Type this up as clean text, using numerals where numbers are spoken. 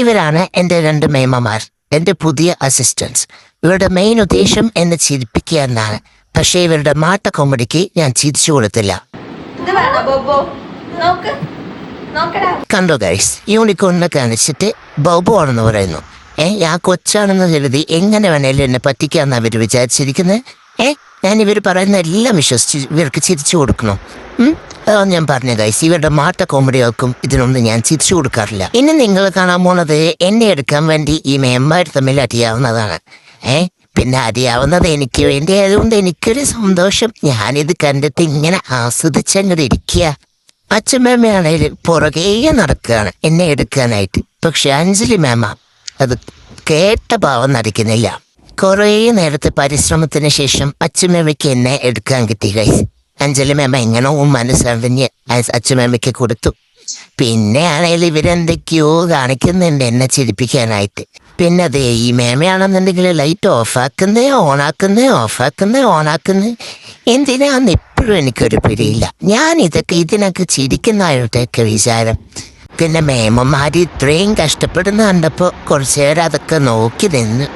ഇവരാണ് എൻ്റെ 2 മേമമാർ, എൻ്റെ പുതിയ അസിസ്റ്റൻസ്. ഇവരുടെ മെയിൻ ഉദ്ദേശം എന്നെ ചിരിപ്പിക്കുക എന്നാണ്. പക്ഷേ ഇവരുടെ മാട്ട കോമഡിക്ക് ഞാൻ ചിരിച്ചു കൊടുത്തില്ല. കണ്ടോ ഗൈസ്, യൂണിക്കോണിനെ കാണിച്ചിട്ട് ബോബോ ആണെന്ന് പറയുന്നു. ഞാൻ കൊച്ചാണെന്ന് കരുതി എങ്ങനെ വേണേലും എന്നെ പറ്റിക്കാന്ന് അവർ വിചാരിച്ചിരിക്കുന്നത്. ഞാൻ ഇവർ പറയുന്ന എല്ലാം വിശ്വസിച്ച് ഇവർക്ക് ചിരിച്ചു കൊടുക്കണം. ഞാൻ പറഞ്ഞ ഗൈസ്, ഇവരുടെ മാട്ട കോമഡികൾക്കും ഇതിനൊന്നും ഞാൻ ചിരിച്ചു കൊടുക്കാറില്ല. ഇനി നിങ്ങൾ കാണാൻ പോണത് എന്നെ എടുക്കാൻ വേണ്ടി ഈ മേന്മാർ തമ്മിൽ അടിയാവുന്നതാണ്. പിന്നെ അറിയാവുന്നത് എനിക്ക് വേണ്ടി ആയതുകൊണ്ട് എനിക്കൊരു സന്തോഷം. ഞാനിത് കണ്ടിട്ട് ഇങ്ങനെ ആസ്വദിച്ചങ്ങോട്ട് ഇരിക്കുക. അച്ഛമ്മയാണേൽ പുറകെ നടക്കുകയാണ് എന്നെ എടുക്കാനായിട്ട്. പക്ഷെ അഞ്ജലി മേമ അത് കേട്ട ഭാവം നടിക്കുന്നില്ല. കുറേ നേരത്തെ പരിശ്രമത്തിന് ശേഷം അച്ഛമ്മയ്ക്ക് എന്നെ എടുക്കാൻ കിട്ടി ഗൈസ്. അഞ്ജലി മേമ എങ്ങനോ മനസ്സറിഞ്ഞ് അച്ഛമ്മയ്ക്ക് കൊടുത്തു. പിന്നെ ആണെങ്കിൽ ഇവരെന്തൊക്കെയോ കാണിക്കുന്നുണ്ട് എന്നെ ചിരിപ്പിക്കാനായിട്ട്. പിന്നെ അതേ ഈ മേമയാണെന്നുണ്ടെങ്കിൽ ലൈറ്റ് ഓഫാക്കുന്നേ ഓണാക്കുന്നേ എന്തിനാന്ന് ഇപ്പോഴും എനിക്കൊരു പിടിയില്ല. ഞാൻ ഇതിനൊക്കെ ചിരിക്കുന്നതായിട്ടൊക്കെ വിചാരം. പിന്നെ മേമന്മാർ ഇത്രയും കഷ്ടപ്പെടുന്ന കണ്ടപ്പോൾ കുറച്ചു നേരം അതൊക്കെ നോക്കി നിന്ന്.